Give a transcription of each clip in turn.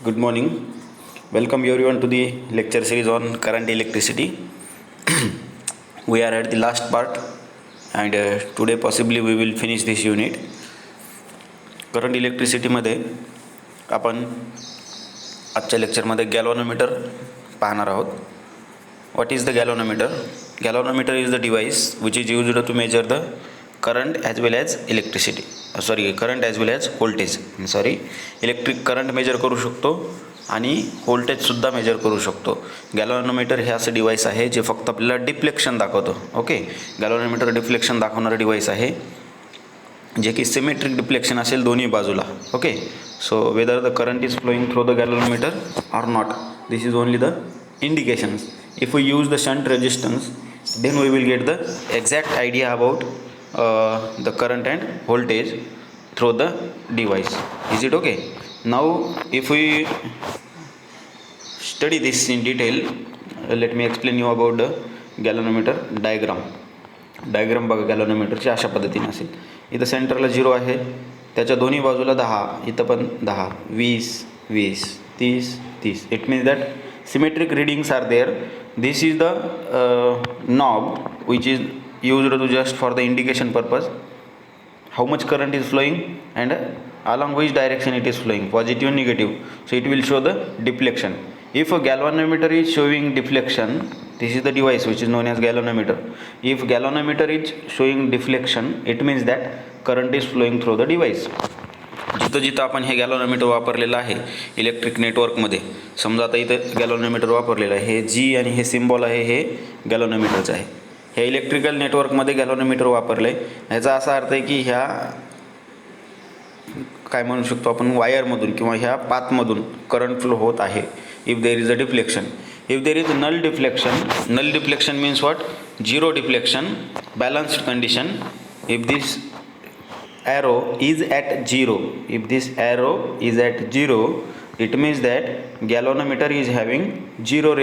Good morning. Welcome everyone to the lecture series on current electricity. We are at the last part, and today possibly we will finish this unit. Current इलेक्ट्रिसिटीमध्ये आपण आजच्या लेक्चरमध्ये galvanometer पाहणार आहोत. What is the galvanometer? Galvanometer is the device which is used to measure the current as well as electricity. current as well as voltage. Electric current measure करू शकतो आणि व्होल्टेजसुद्धा major करू शकतो. गॅल्व्हनोमीटर हे असं डिव्हाइस आहे जे फक्त आपल्याला डिफ्लेक्शन दाखवतो. ओके, गॅल्व्हनोमीटर डिफ्लेक्शन दाखवणारं डिव्हाइस आहे जे की सिमेट्रिक डिफ्लेक्शन असेल दोन्ही बाजूला. Okay, so whether the current is flowing through the galvanometer or not, this is only the indications. If we use the shunt resistance, then we will get the exact idea about the current and voltage through the device. Is it okay? Now if we study this in detail, let me explain you about the galvanometer diagram बघा. गॅल्व्हनोमीटरची अशा पद्धतीने असेल. इथं सेंटरला 0 आहे, त्याच्या दोन्ही बाजूला 10, इथं पण 10, 20, 20, 30, 30. It means that symmetric readings are there. This is the knob which is used to just for the indication purpose, how much current is flowing and along which direction it is flowing, positive and negative. So it will show the deflection. If a galvanometer is showing deflection, this is the device which is known as galvanometer. If galvanometer is showing deflection, it means that current is flowing through the device. जिथं आपण हे galvanometer वापरलेलं आहे electric नेटवर्कमध्ये, समजा आता इथं galvanometer वापरलेलं आहे, हे जी आणि हे सिम्बॉल आहे हे गॅल्व्हनोमीटरचं आहे. हे इलेक्ट्रिकल नेटवर्कमध्ये गॅल्व्हनोमीटर वापरलं आहे. ह्याचा असा अर्थ आहे की ह्या काय म्हणू शकतो आपण वायरमधून किंवा ह्या पाथमधून करंट फ्लो होत आहे. If there is a deflection, if there is null deflection means what? Zero deflection, balanced condition. If this arrow is at 0, if this arrow is at 0, it means that galvanometer is having zero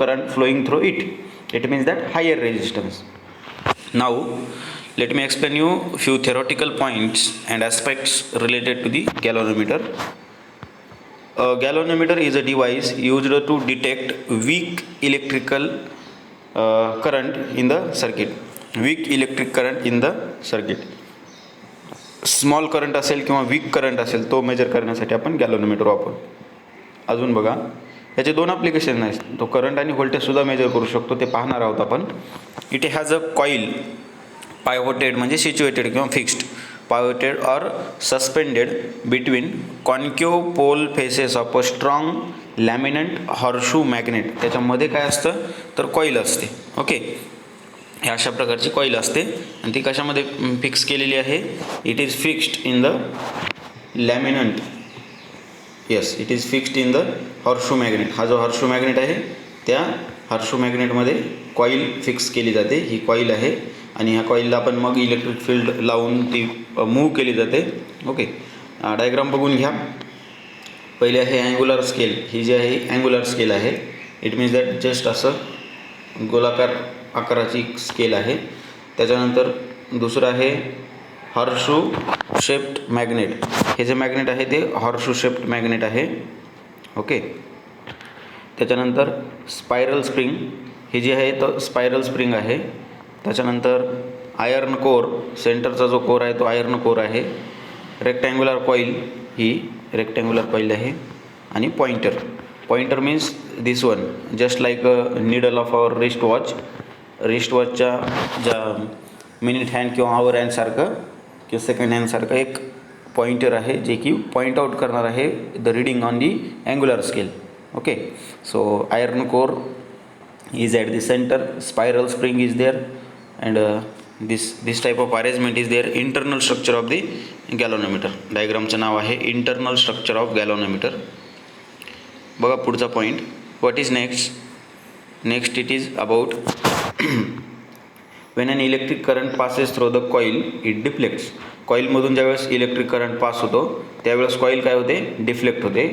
current flowing through it. It means that higher resistance. Now let me explain you few theoretical points and aspects related to the galvanometer. A galvanometer is a device used to detect weak electrical current in the circuit. Weak electric current in the circuit. Small current असेल किंवा weak current असेल तो major करण्यासाठी आपण galvanometer वापरतो. अजून बघा, याचे दोन ॲप्लिकेशन आहेत. तो करंट आणि व्होल्टेजसुद्धा मेजर करू शकतो, ते पाहणार आहोत आपण. It has a coil pivoted म्हणजे सिच्युएटेड किंवा fixed, pivoted or suspended between concave pole faces of a strong laminated horseshoe magnet. त्याच्यामध्ये काय असतं तर कॉईल असते. ओके, हे अशा प्रकारची कॉईल असते आणि ती कशामध्ये फिक्स केलेली आहे? It is fixed in the laminated. Yes, it is fixed in the horseshoe magnet. हा जो हॉर्शू मॅग्नेट आहे त्या हॉर्शू मॅग्नेटमध्ये कॉईल फिक्स केली जाते. ही कॉईल आहे आणि ह्या कॉईलला आपण मग इलेक्ट्रिक फील्ड लावून ती मूव्ह केली जाते. ओके, डायग्राम बघून घ्या. पहिले आहे अँग्युलर स्केल. ही जी आहे अँग्युलर स्केल आहे. इट मीन्स दॅट जस्ट असं गोलाकार आकाराची स्केल आहे. त्याच्यानंतर दुसरं आहे हॉर्शू शेप्ड मॅग्नेट. हे जे मॅग्नेट आहे ते हॉर्शू शेप्ड मॅग्नेट आहे. ओके, त्याच्यानंतर स्पायरल स्प्रिंग. ही जी आहे तो स्पायरल स्प्रिंग आहे. त्याच्यानंतर आयर्न कोर, सेंटरचा जो कोर आहे तो आयर्न कोर आहे. रेक्टँग्युलर कॉईल, ही रेक्टँग्युलर कॉईल आहे. आणि pointer means this one, just like a needle of our wrist वॉचच्या ज्या मिनिट हँड किंवा आवर हँडसारखं किंवा सेकंड हँडसारखं एक पॉइंटर आहे जे की पॉईंट आउट करणार आहे the reading on the angular scale. Okay, so iron core is at the centre, spiral spring is there and this type of arrangement is there. Internal structure of the galvanometer. डायग्रामचं नाव आहे internal structure of galvanometer. बघा पुढचा point. What is next it is about when an electric current passes through the coil it deflects. कॉईलमधून ज्यावेळेस electric current pass होतो त्यावेळेस coil काय होते? डिफ्लेक्ट होते.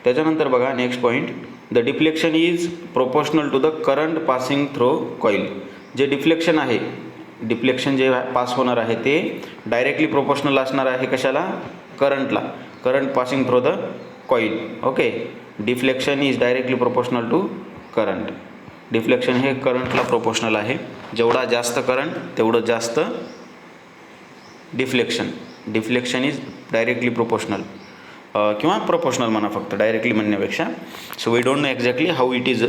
त्याच्यानंतर बघा next point, the deflection is proportional to the current passing through coil. जे deflection आहे, डिफ्लेक्शन जे पास होणार आहे ते डायरेक्टली प्रोपोर्शनल असणार आहे कशाला? करंटला. Current passing through the coil. Okay. Deflection is directly proportional to current. Deflection हे करंटला प्रोपोर्शनल आहे. जेवढा जास्त करंट तेवढं जास्त deflection. Deflection is directly proportional किंवा प्रोपोर्शनल म्हणा फक्त, डायरेक्टली म्हणण्यापेक्षा. So we don't know exactly how it is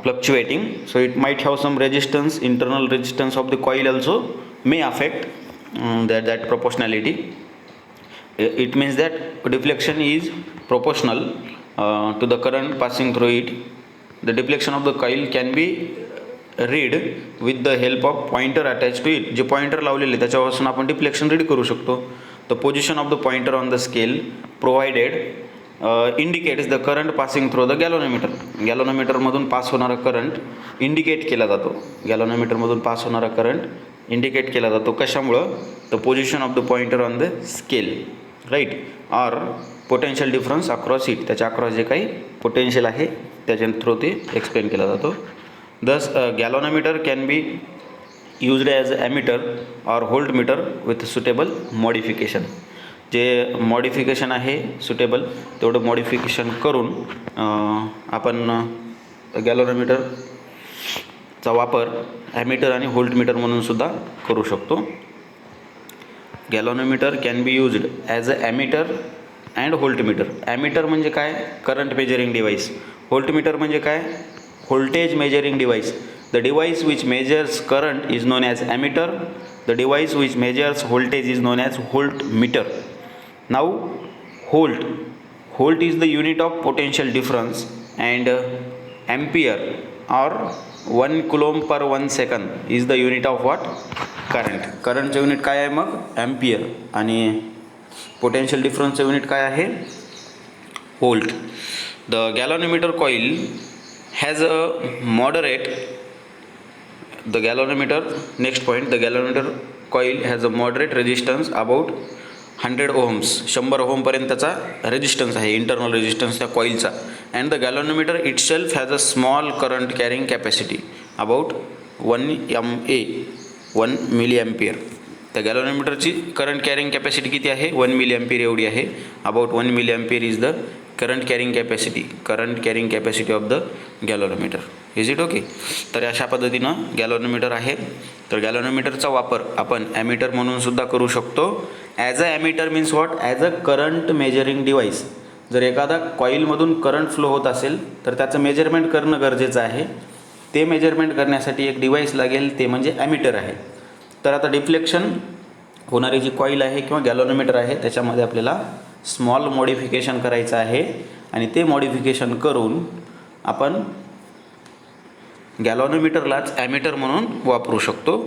fluctuating. So it might have some resistance, internal resistance of the coil also may affect that proportionality. It means that deflection is proportional to the current passing through it. The deflection of the coil can be read with the help of pointer attached to it. जे pointer लावलेले त्याच्यापासून आपण deflection read करू शकतो. The position of the pointer on the scale provided indicates the current passing through the galvanometer. गॅल्व्हनोमीटरमधून pass होणारा current indicate केला जातो. गॅल्व्हनोमीटरमधून पास होणारा करंट इंडिकेट केला जातो कशामुळं? The position of the pointer on the scale, right, or potential difference across it. त्याच्या अक्रॉस जे काही पोटेन्शियल आहे त्याच्या थ्रू ते एक्सप्लेन केला जातो. दस galvanometer can be used as ammeter or voltmeter with suitable modification. जे मॉडिफिकेशन आहे सुटेबल तेवढं मॉडिफिकेशन करून आपण गॅल्व्हनोमीटरचा वापर ॲमीटर आणि व्होल्टमीटर म्हणून सुद्धा करू शकतो. Galvanometer can be used as a ammeter and voltmeter. Ammeter म्हणजे काय? Current measuring device. व्होल्टमीटर म्हणजे काय? Voltage measuring device. The device which measures current is known as ammeter. The device which measures voltage is known as voltmeter. Now volt is the unit of potential difference and ampere or 1 coulomb per 1 second is the unit of what? Current. Current चे unit काय आहे मग? Ampere. आणि potential डिफरन्सचं unit काय आहे? Volt. The galvanometer coil has a moderate. The galvanometer, next point, the galvanometer coil has a moderate resistance about 100 ohms. 100 ओहमपर्यंत त्याचा resistance आहे, इंटरनल रेजिस्टन्स त्या कॉईलचा. And the galvanometer itself has a small current carrying capacity about 1 MA, 1 milliampere. त्या गॅल्व्हनोमीटरची current carrying capacity किती आहे? 1 milliampere एवढी आहे. About 1 milliampere is the current carrying capacity of the galvanometer. Is it okay? तर अशा पद्धतीनं galvanometer आहे. तर गॅल्व्हनोमीटरचा वापर आपण ॲमीटर म्हणून सुद्धा करू शकतो. As a ammeter means what? As a current measuring device. जर एखादा कॉईलमधून करंट फ्लो होत असेल तर त्याचं मेजरमेंट करणं गरजेचं आहे. ते मेजरमेंट करण्यासाठी एक डिव्हाइस लागेल, ते म्हणजे ॲमीटर आहे. तर आता डिफ्लेक्शन होणारी जी कॉईल आहे किंवा गॅल्व्हनोमीटर आहे त्याच्यामध्ये आपल्याला स्मॉल मॉडिफिकेशन करायचं आहे आणि ते मॉडिफिकेशन करून आपण गॅल्व्हनोमीटरलाच ॲमीटर म्हणून वापरू शकतो.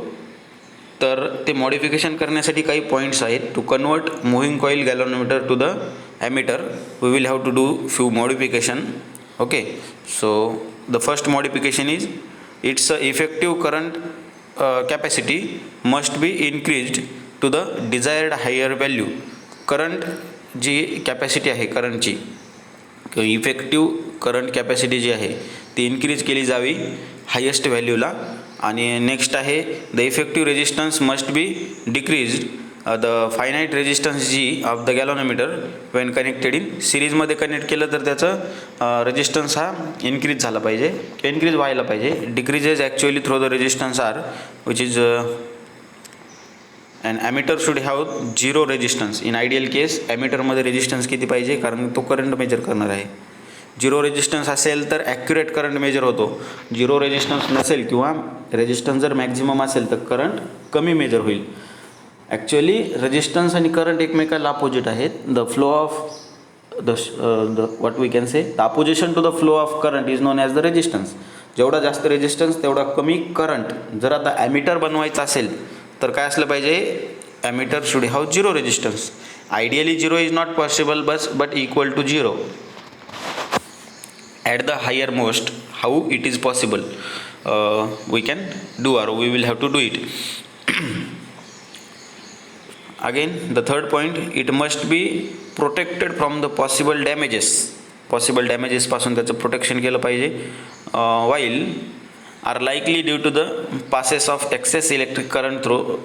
तर ते मॉडिफिकेशन करण्यासाठी काही पॉईंट्स आहेत. To convert moving coil galvanometer to the ammeter we will have to do few modification. Okay. So the first modification is its effective current capacity must be increased to the desired higher value. Current जी capacity आहे करंटची, effective current capacity जी आहे ती increase केली जावी highest व्हॅल्यूला. आणि next आहे the effective resistance must be decreased the finite resistance जी of the galvanometer when connected in सिरीजमध्ये कनेक्ट केलं तर त्याचं रेजिस्टन्स हा इन्क्रीज झाला पाहिजे, इन्क्रीज व्हायला पाहिजे. Decreases actually through the resistance R which is and ammeter should have 0 resistance. In ideal case ॲमीटरमध्ये रेजिस्टन्स किती पाहिजे? कारण तो करंट मेजर करणार आहे. 0 रेजिस्टन्स असेल तर ॲक्युरेट करंट मेजर होतो. 0 रेजिस्टन्स नसेल किंवा रेजिस्टन्स जर मॅक्झिमम असेल तर करंट कमी मेजर होईल. ॲक्च्युअली रेजिस्टन्स आणि करंट एकमेकाला अपोजिट आहेत. The flow of the what we can say the opposition to the flow of current is known as the resistance. जेवढा जास्त रेजिस्टन्स तेवढा कमी करंट. जर आता ॲमीटर बनवायचं असेल तर काय असलं पाहिजे? Ammeter should have 0 resistance. Ideally 0 is not possible but equal to 0 at the higher most. How it is possible? We can do or we will have to do it. Again the third point, it must be protected from the possible damages. Possible damages पासून त्याचं protection केलं पाहिजे. While are likely due to the passes of excess electric current through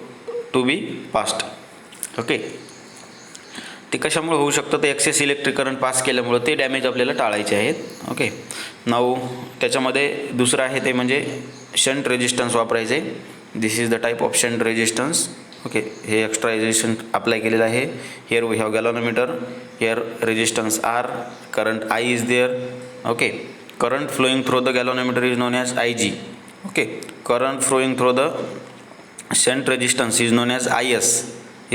to be passed. Okay. ते कशामुळे होऊ शकतं, ते access electric current pass केल्यामुळं ते डॅमेज आपल्याला टाळायचे आहेत. ओके, नाऊ त्याच्यामध्ये दुसरं आहे ते म्हणजे शंट रेजिस्टन्स वापरायचे. This is the type of shunt resistance. Okay, हे एक्स्ट्रा रेजिस्टन्स अप्लाय केलेलं आहे. Here we have galvanometer, here resistance R, current I is there. Okay, current flowing through the galvanometer is known as I G. Okay, current flowing through the shunt resistance is known as IS.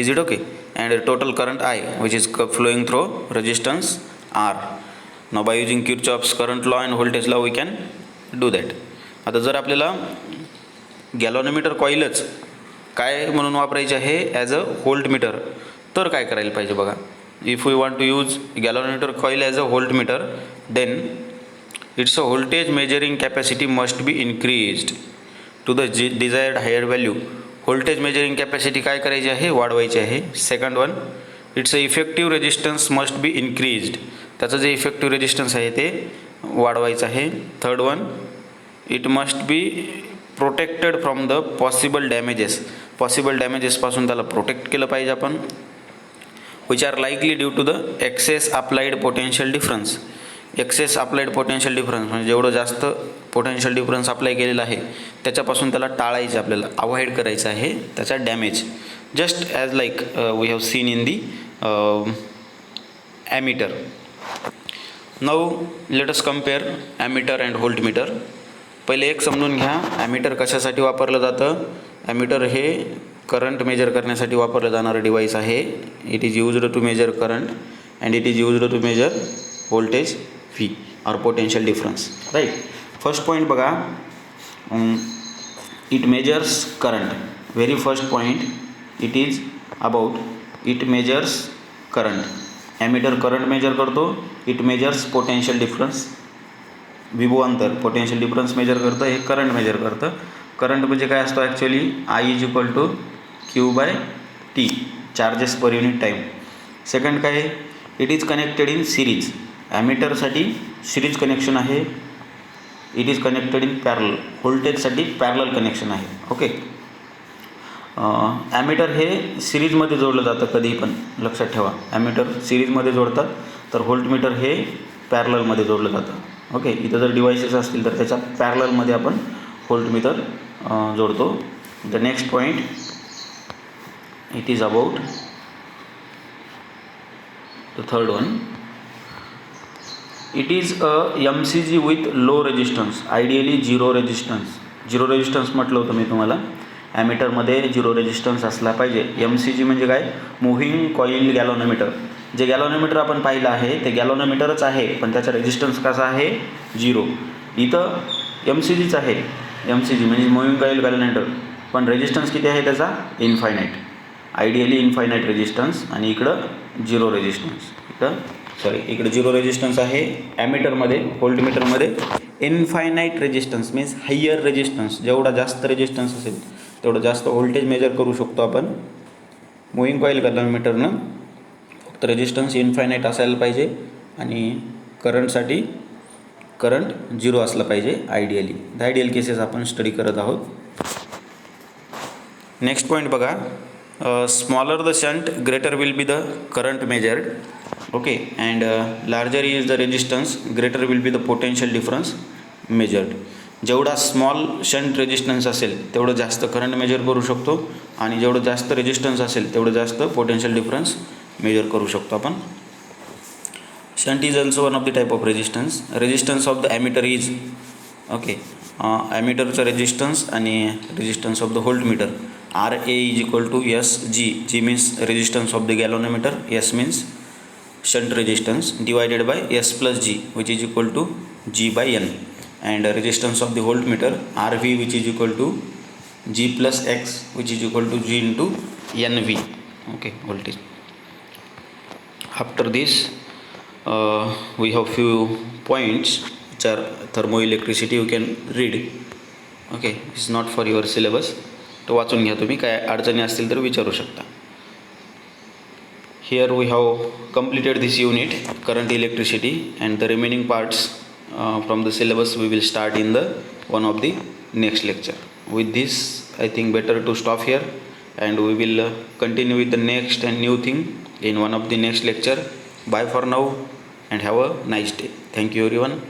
Is it okay? And total current I, which is flowing through resistance R. Now by using Kirchhoff's current law and voltage law we can do that. आता जर आपल्याला गॅलोनोमीटर कॉईलच काय म्हणून वापरायचे आहे as a voltmeter, तर काय करायला पाहिजे बघा. If we want to use galvanometer coil as a voltmeter, then its a voltage measuring capacity must be increased to the desired higher value. Voltage measuring capacity काय करायची आहे, वाढवायची आहे. Second one, its a effective resistance must be increased. त्याचं जे effective resistance आहे ते वाढवायचं आहे. Third one, it must be protected from the possible damages. Possible डॅमेजेसपासून त्याला प्रोटेक्ट केलं पाहिजे आपण. Which are likely due to the excess applied potential difference. Excess applied potential difference म्हणजे जेवढं जास्त पोटेन्शियल डिफरन्स अप्लाय केलेला आहे त्याच्यापासून त्याला टाळायचं, आपल्याला अवॉइड करायचं आहे त्याचा damage. Just as like we have seen in the ammeter. Now let us compare ammeter and voltmeter. पहिले एक समजून घ्या, ॲमीटर कशासाठी वापरलं जातं. ॲमीटर हे करंट मेजर करण्यासाठी वापरलं जाणारं डिव्हाइस आहे. It is used to measure current and it is used to measure voltage V or potential difference, right? First point बघा, it measures current. Very first point, it is about it measures current. Ammeter current measure करतो, it measures potential difference. विभवांतर potential difference measure करतं, हे current measure करतं. Current म्हणजे काय असतो actually, I is equal to Q/T, charges per unit time. Second काय आहे, it is connected in series. ॲमीटरसाठी सिरीज कनेक्शन आहे. It is connected in parallel. व्होल्टेजसाठी पॅरल कनेक्शन आहे. ओके, ॲमीटर हे सिरीजमध्ये जोडलं जातं कधीही पण लक्षात ठेवा. ॲमीटर सिरीजमध्ये जोडतात, तर व्होल्टमीटर हे पॅरलमध्ये जोडलं जातं. ओके, इथं जर डिव्हाइसेस असतील तर त्याच्या पॅरलमध्ये आपण व्होल्टमीटर जोडतो. The next point, it is about the third one. It is a MCG with low resistance, ideally zero resistance. Zero resistance म्हटलं होतं मी तुम्हाला, ॲमीटरमध्ये झिरो रेजिस्टन्स असला पाहिजे. MCG म्हणजे काय, मुव्हिंग कॉईल गॅलोनोमीटर. जे गॅलोनोमीटर आपण पाहिलं आहे ते गॅलोनोमीटरच आहे, पण त्याचा रेजिस्टन्स कसा आहे, झिरो. इथं MCGच आहे. MCG म्हणजे मुव्हिंग कॉईल गॅलोनोमीटर, पण रेजिस्टन्स किती आहे त्याचा, इन्फायनाईट. आयडियली इन्फायनाईट रेजिस्टन्स, आणि इकडं झिरो रेजिस्टन्स. इकडे झिरो रेजिस्टन्स आहे ॲमीटरमध्ये. व्होल्टमीटरमध्ये infinite resistance means higher resistance. जेवढा जास्त रेजिस्टन्स असेल तेवढं जास्त व्होल्टेज मेजर करू शकतो आपण. मुव्हिंग कॉईल गॅलोनोमीटरनं फक्त रेजिस्टन्स इन्फायनाईट असायला पाहिजे, आणि करंटसाठी करंट झिरो असलं पाहिजे आयडियली. द आयडियल केसेस आपण स्टडी करत आहोत. नेक्स्ट पॉईंट बघा, smaller the shunt greater will be the current measured. Okay, and larger is the resistance greater will be the potential difference measured. जेवढा small shunt resistance असेल तेवढं जास्त current measure करू शकतो, आणि जेवढं जास्त रेजिस्टन्स असेल तेवढं जास्त पोटेन्शियल डिफरन्स मेजर करू शकतो आपण. Shunt is also one of the type of resistance. Resistance of the ammeter is, okay, ॲमीटरचं रेजिस्टन्स आणि resistance of the voltmeter. RA is equal to SG. G means resistance of the galvanometer, S means shunt resistance, divided by S plus G, which is equal to G by N. And resistance of the voltmeter, RV, which is equal to G plus X, which is equal to G into NV. Okay, voltage. After this, we have few points which are thermoelectricity. You can read. Okay, it's not for your syllabus. तो वाचून घ्या तुम्ही, काय अडचणी असतील तर विचारू शकता. Here we have completed this unit, current electricity, and the remaining parts from the syllabus we will start in the one of the next lecture. With this, I think better to stop here, and we will continue with the next and new thing in one of the next lecture. Bye for now and have a nice day. Thank you everyone.